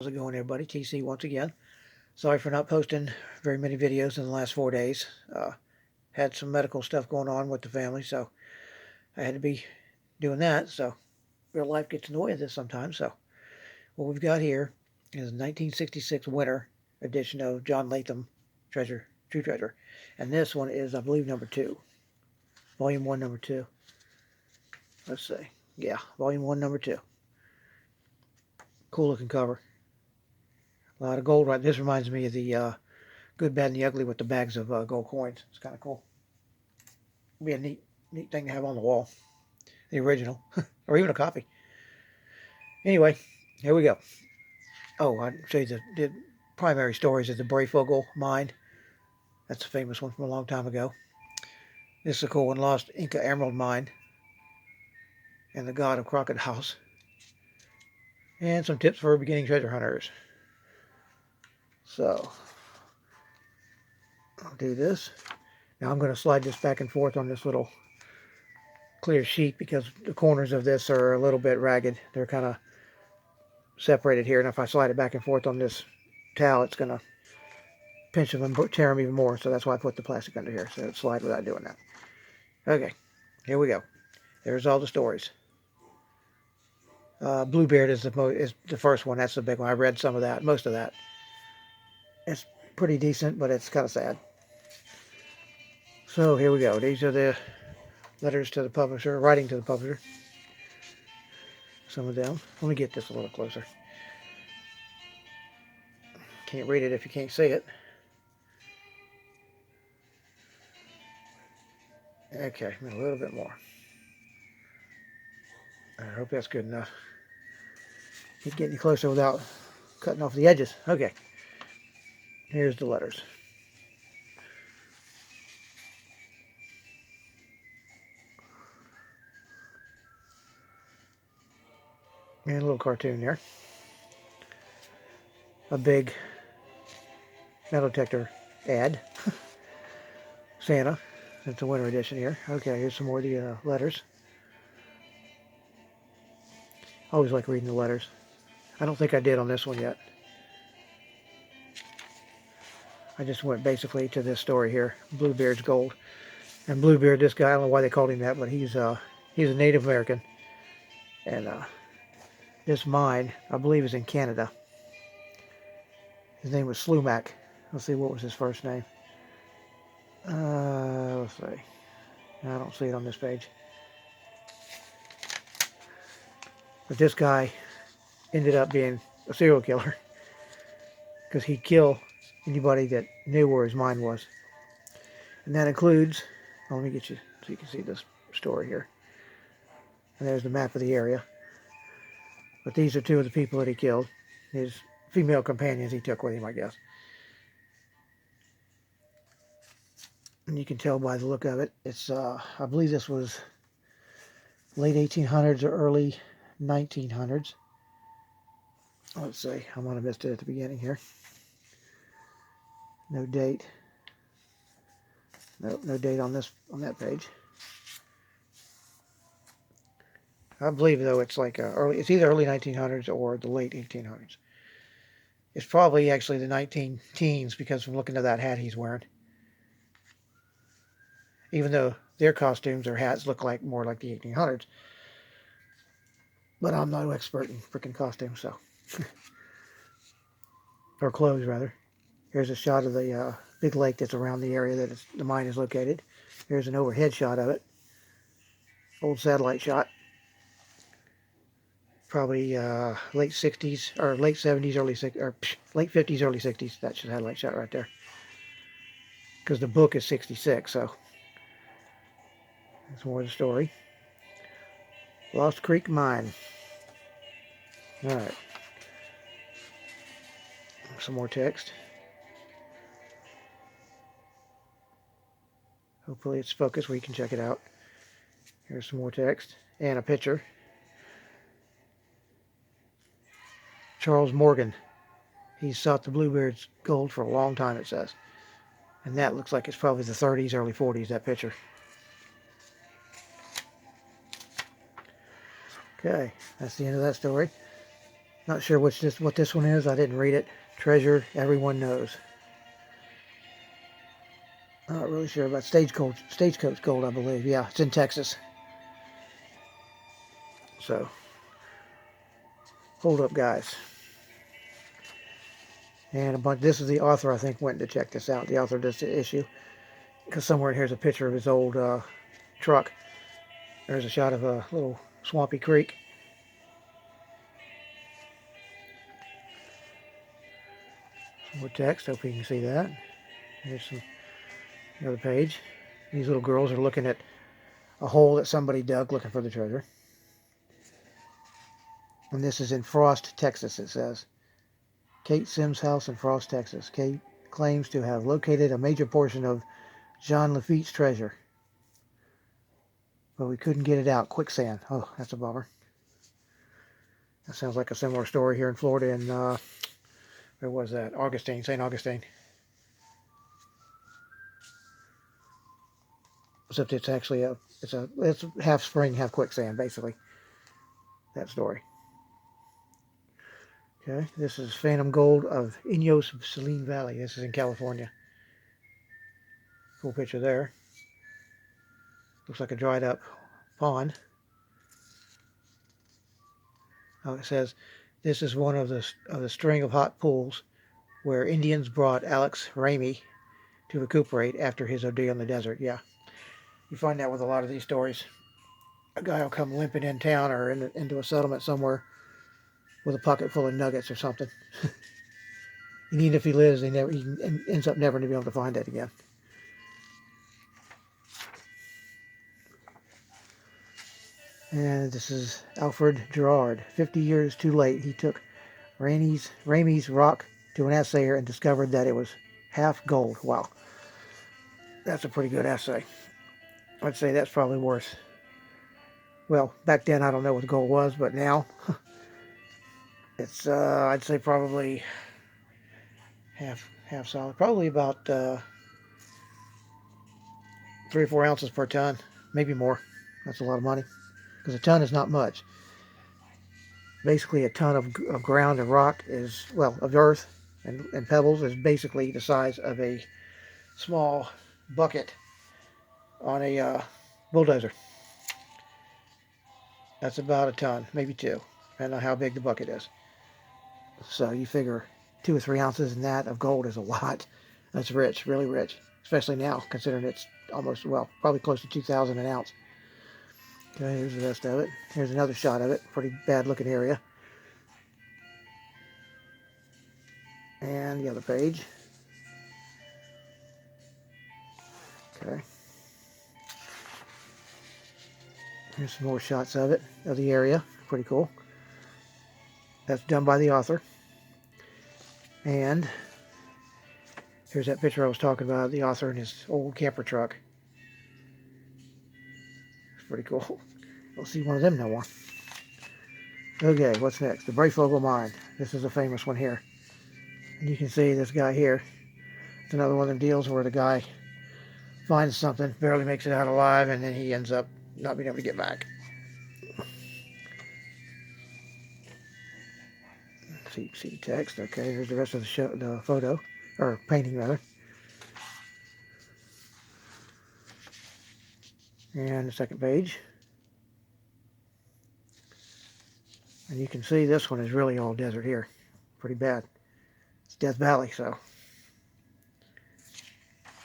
How's it going, everybody? TC once again. Sorry for not posting very many videos in the last 4 days. Had some medical stuff going on with the family, so I had to be doing that. So real life gets in the way of this sometimes. So what we've got here is a 1966 winter edition of John Latham Treasure, True Treasure, and this one is, I believe, number two, volume one, number two. Let's see, yeah, volume one, number two. Cool looking cover. A lot of gold right. This reminds me of the Good, Bad, and the Ugly with the bags of gold coins. It's kind of cool. Be a neat thing to have on the wall. The original, or even a copy. Anyway, here we go. Oh, I'd show you the primary stories of the Brayfogle mine. That's a famous one from a long time ago. This is a cool one. Lost Inca Emerald Mine and the God of Crocodiles. And some tips for beginning treasure hunters. So, I'll do this. Now I'm going to slide this back and forth on this little clear sheet because the corners of this are a little bit ragged. They're kind of separated here, and if I slide it back and forth on this towel, it's going to pinch them and tear them even more. So that's why I put the plastic under here, so it slide without doing that. Okay, here we go. There's all the stories. Bluebeard is the first one. That's the big one. I read some of that, most of that. It's pretty decent, but it's kind of sad. So here we go. These are the letters to the publisher, writing to the publisher. Some of them. Let me get this a little closer. Can't read it if you can't see it. Okay, a little bit more. I hope that's good enough. Keep getting closer without cutting off the edges. Okay. Here's the letters. And a little cartoon there. A big metal detector ad. Santa. It's a winter edition here. Okay, here's some more of the letters. I always like reading the letters. I don't think I did on this one yet. I just went basically to this story here, Bluebeard's Gold. And Bluebeard, this guy, I don't know why they called him that, but he's a Native American. And this mine, I believe, is in Canada. His name was Slumac. Let's see, what was his first name? Let's see. I don't see it on this page. But this guy ended up being a serial killer because he'd kill anybody that knew where his mine was. And that includes, let me get you so you can see this story here. And there's the map of the area. But these are two of the people that he killed. His female companions he took with him, I guess. And you can tell by the look of it, it's, I believe this was late 1800s or early 1900s. Let's see, I might have missed it at the beginning here. No date. No date on that page. I believe though it's like it's either early 1900s or the late 1800s. It's probably actually the 19 teens because from looking at that hat he's wearing. Even though their costumes or hats look like more like the 1800s. But I'm no expert in freaking costumes, so. Or clothes, rather. Here's a shot of the big lake that's around the area that the mine is located. Here's an overhead shot of it. Old satellite shot. Probably late 60s, or late 70s, late 50s, early 60s. That's a satellite shot right there. Because the book is 66, so. That's more of the story. Lost Creek Mine. Alright. Some more text. Hopefully it's focused where you can check it out. Here's some more text. And a picture. Charles Morgan. He sought the Bluebeard's gold for a long time, it says. And that looks like it's probably the 30s, early 40s, that picture. Okay, that's the end of that story. Not sure what this one is. I didn't read it. Treasure everyone knows. Not really sure about Stagecoach Gold, I believe. Yeah, it's in Texas. So, hold up, guys. And a bunch. This is the author, I think, went to check this out. The author of this issue. Because somewhere here's a picture of his old truck. There's a shot of a little swampy creek. Some more text. Hope you can see that. Here's another page. These little girls are looking at a hole that somebody dug looking for the treasure. And this is in Frost, Texas, it says. Kate Sims' house in Frost, Texas. Kate claims to have located a major portion of Jean Lafitte's treasure. But we couldn't get it out. Quicksand. Oh, that's a bummer. That sounds like a similar story here in Florida in, where was that? Augustine, St. Augustine. Except it's actually it's half spring, half quicksand, basically. That story. Okay, this is Phantom Gold of Inos Saline Valley. This is in California. Cool picture there. Looks like a dried up pond. Oh, it says this is one of the string of hot pools where Indians brought Alex Ramey to recuperate after his ordeal in the desert. Yeah, you find that with a lot of these stories. A guy will come limping in town or into a settlement somewhere with a pocket full of nuggets or something. And even if he lives, he ends up never to be able to find it again. And this is Alfred Gerard. 50 years too late, he took Ramey's rock to an assayer and discovered that it was half gold. Wow, that's a pretty good assay. I'd say that's probably worth. Well, back then I don't know what gold was, but now it's I'd say probably half solid. Probably about 3 or 4 ounces per ton, maybe more. That's a lot of money because a ton is not much. Basically, a ton of ground and rock is, well, of earth and pebbles is basically the size of a small bucket on a bulldozer. That's about a ton, maybe 2, depending on how big the bucket is. So you figure 2 or 3 ounces in that of gold is a lot. That's rich, really rich, especially now, considering it's almost, well, probably close to 2,000 an ounce. Okay, here's the rest of it. Here's another shot of it. Pretty bad looking area. And the other page. Okay. Here's some more shots of it, of the area. Pretty cool. That's done by the author. And here's that picture I was talking about, the author in his old camper truck. It's pretty cool. We'll see one of them no more. Okay, what's next? The Breyfogle Mine. This is a famous one here. And you can see this guy here. It's another one of them deals where the guy finds something, barely makes it out alive, and then he ends up not being able to get back. See the text. Okay, there's the rest of the photo, or painting rather. And the second page. And you can see this one is really all desert here. Pretty bad. It's Death Valley, so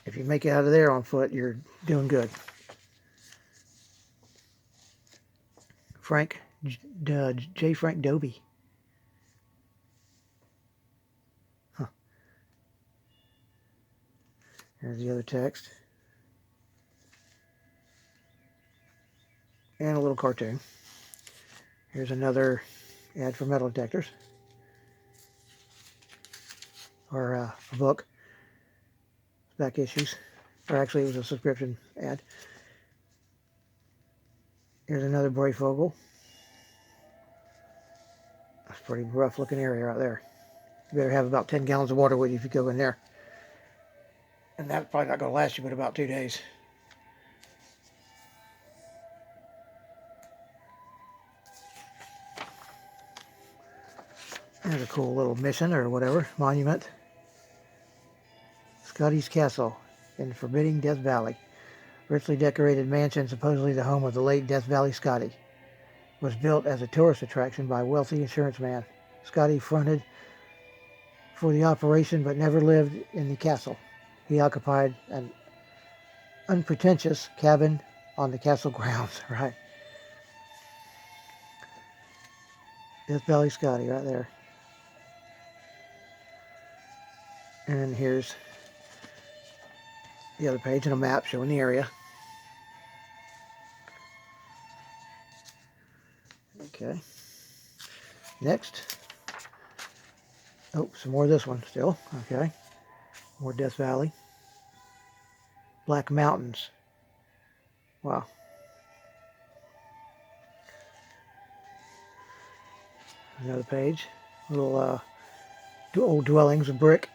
if you make it out of there on foot, you're doing good. J. Frank Dobie. Huh. Here's the other text. And a little cartoon. Here's another ad for metal detectors. Or a book. Back issues. Or actually it was a subscription ad. Here's another Breyfogle. That's a pretty rough looking area right there. You better have about 10 gallons of water with you if you go in there. And that's probably not going to last you but about 2 days. There's a cool little mission or whatever, monument. Scotty's Castle in forbidding Death Valley. Richly decorated mansion, supposedly the home of the late Death Valley Scotty, was built as a tourist attraction by a wealthy insurance man. Scotty fronted for the operation but never lived in the castle. He occupied an unpretentious cabin on the castle grounds, right? Death Valley Scotty right there. And here's the other page and a map showing the area. Okay. Next. Oh, some more of this one still. Okay. More Death Valley. Black Mountains. Wow. Another page. Little old dwellings of brick.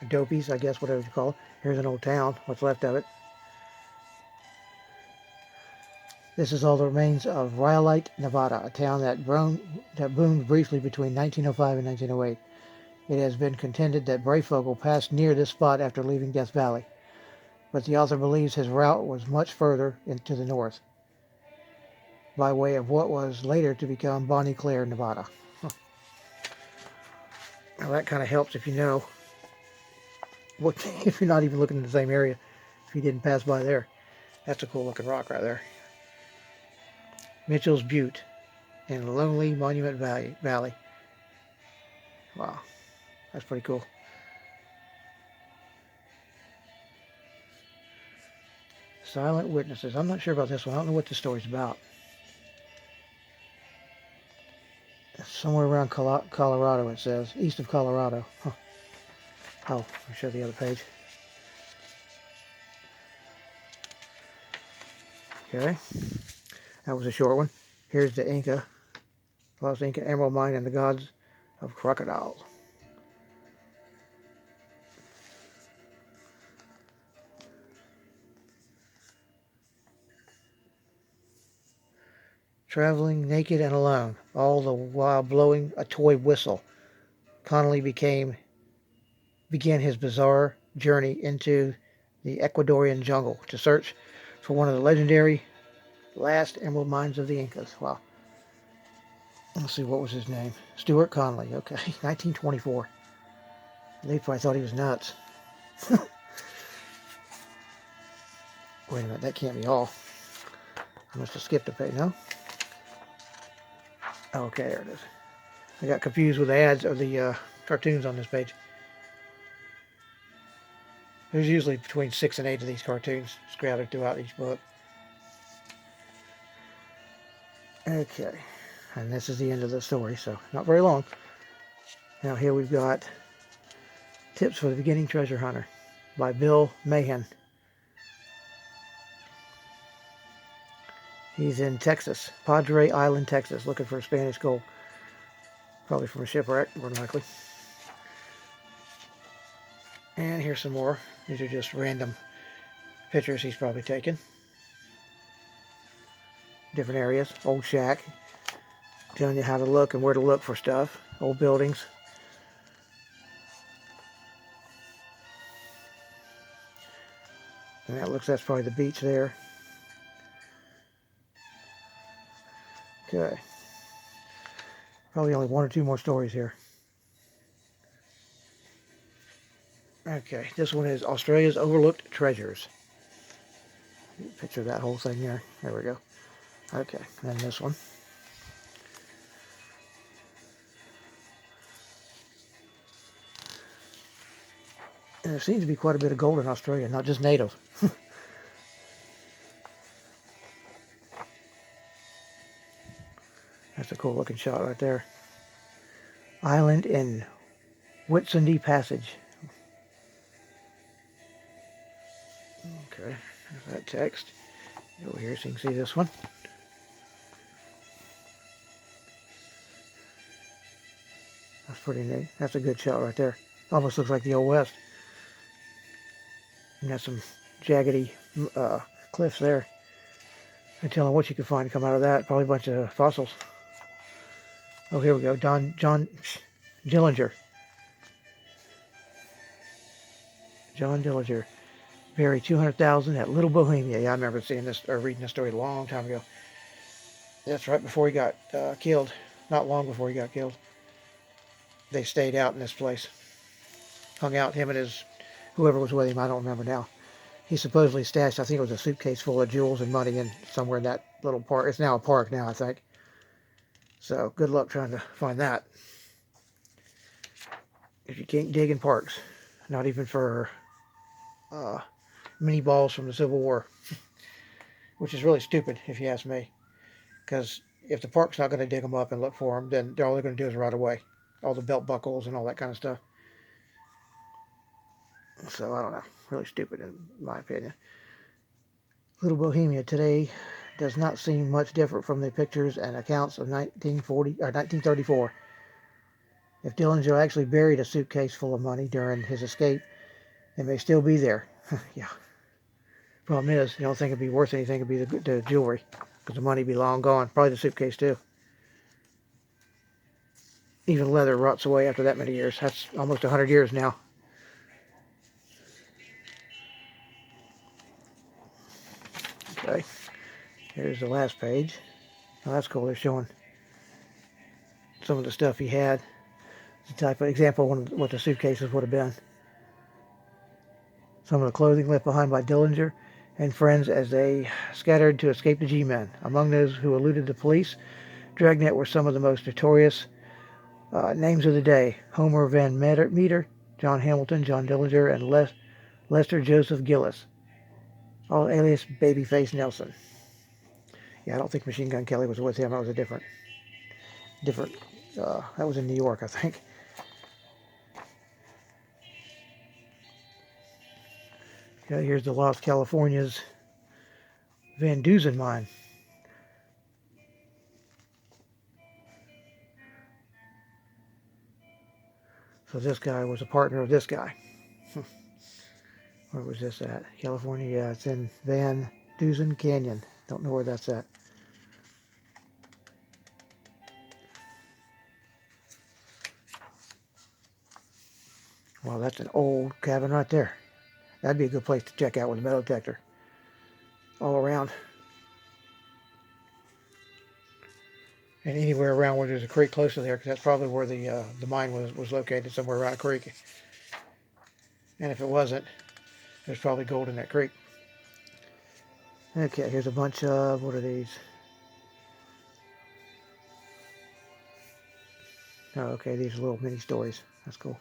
Adobes, I guess, whatever you call it. Here's an old town, what's left of it. This is all the remains of Rhyolite, Nevada, a town that boomed briefly between 1905 and 1908. It has been contended that Breyfogle passed near this spot after leaving Death Valley, but the author believes his route was much further into the north, by way of what was later to become Bonnie Claire, Nevada. Huh. Now that kind of helps if you know, if you're not even looking in the same area, if you didn't pass by there. That's a cool looking rock right there. Mitchell's Butte in Lonely Monument Valley. Wow, that's pretty cool. Silent Witnesses. I'm not sure about this one. I don't know what this story's about. It's somewhere around Colorado, it says. East of Colorado. Huh. Oh, I'll show the other page. Okay. That was a short one. Here's the Los Inca Emerald Mine and the Gods of Crocodiles. Traveling naked and alone, all the while blowing a toy whistle, Connolly began his bizarre journey into the Ecuadorian jungle to search for one of the legendary last emerald mines of the Incas. Wow. Let's see, what was his name? Stuart Connolly. Okay, 1924. They probably thought he was nuts. Wait a minute, that can't be all. I must have skipped a page, no? Okay, there it is. I got confused with the ads or the cartoons on this page. There's usually between 6 and 8 of these cartoons scattered throughout each book. Okay, and this is the end of the story, so not very long. Now here we've got Tips for the Beginning Treasure Hunter by Bill Mahan. He's in Texas, Padre Island, Texas, looking for Spanish gold. Probably from a shipwreck, more than likely. And here's some more. These are just random pictures he's probably taken. Different areas. Old shack. Telling you how to look and where to look for stuff. Old buildings. And that's probably the beach there. Okay. Probably only 1 or 2 more stories here. Okay, this one is Australia's Overlooked Treasures. Picture that whole thing there. There we go. Okay, and this one. And there seems to be quite a bit of gold in Australia, not just native. That's a cool looking shot right there. Island in Whitsunday Passage. Okay, there's that text. Over here so you can see this one. That's pretty neat. That's a good shot right there. Almost looks like the Old West. And got some jaggedy cliffs there. No telling what you could find come out of that. Probably a bunch of fossils. Oh, here we go. John Dillinger. John Dillinger. Buried 200,000 at Little Bohemia. Yeah, I remember seeing this or reading this story a long time ago. That's right before he got killed. Not long before he got killed. They stayed out in this place. Hung out, him and his, whoever was with him, I don't remember now. He supposedly stashed, I think it was a suitcase full of jewels and money in somewhere in that little park. It's now a park now, I think. So good luck trying to find that. If you can't dig in parks. Not even for mini balls from the Civil War. Which is really stupid, if you ask me. Because if the park's not going to dig them up and look for them, then all they're going to do is rot away. All the belt buckles and all that kind of stuff. So, I don't know. Really stupid, in my opinion. Little Bohemia today does not seem much different from the pictures and accounts of 1934. If Dillinger actually buried a suitcase full of money during his escape, it may still be there. Yeah. Problem is, you don't think it'd be worth anything. It'd be the jewelry, because the money'd be long gone. Probably the suitcase too. Even leather rots away after that many years. That's almost 100 years now. Okay. Here's the last page. Oh, that's cool. They're showing some of the stuff he had. The type of example of what the suitcases would have been. Some of the clothing left behind by Dillinger and friends as they scattered to escape the G-men. Among those who eluded the police, Dragnet were some of the most notorious names of the day. Homer Van Meter, John Hamilton, John Dillinger, and Lester Joseph Gillis. All alias Babyface Nelson. Yeah, I don't think Machine Gun Kelly was with him. That was a different, that was in New York, I think. Okay, here's the Lost California's Van Dusen mine. So this guy was a partner of this guy. Where was this at? California, yeah, it's in Van Dusen Canyon. Don't know where that's at. Well, that's an old cabin right there. That'd be a good place to check out with a metal detector. All around. And anywhere around where there's a creek close to there, because that's probably where the mine was located, somewhere around a creek. And if it wasn't, there's probably gold in that creek. Okay, here's a bunch of, what are these? Oh, okay, these are little mini stories. That's cool.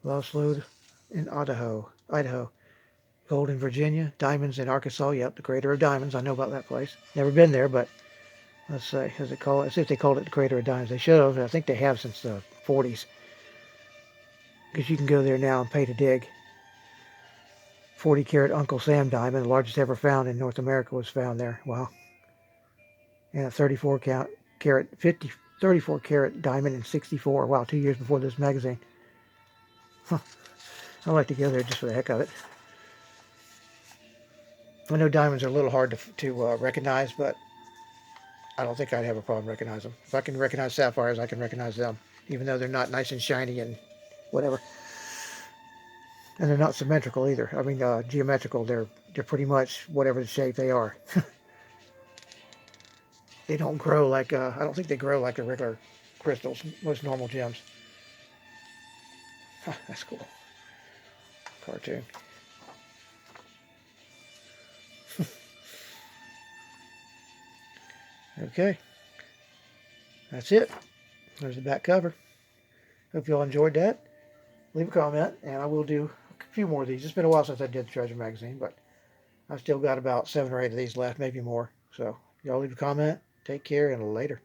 Lost Lode in Idaho. Gold in Virginia. Diamonds in Arkansas. Yep, the Crater of Diamonds. I know about that place. Never been there, but let's say, as it call it, let's see if they called it the Crater of Diamonds. They should have. I think they have since the 40s. Because you can go there now and pay to dig. 40 carat Uncle Sam diamond, the largest ever found in North America, was found there. Wow. And a 34 carat diamond in 64. Wow, 2 years before this magazine. Huh. I like to go there just for the heck of it. I know diamonds are a little hard to recognize, but I don't think I'd have a problem recognizing them. If I can recognize sapphires, I can recognize them, even though they're not nice and shiny and whatever. And they're not symmetrical either. I mean, geometrical. They're pretty much whatever the shape they are. They don't grow like, I don't think they grow like the regular crystals, most normal gems. Huh, that's cool. Cartoon. Okay. That's it. There's the back cover. Hope you all enjoyed that. Leave a comment, and I will do a few more of these. It's been a while since I did the Treasure Magazine, but I've still got about 7 or 8 of these left, maybe more. So, y'all leave a comment. Take care, and later.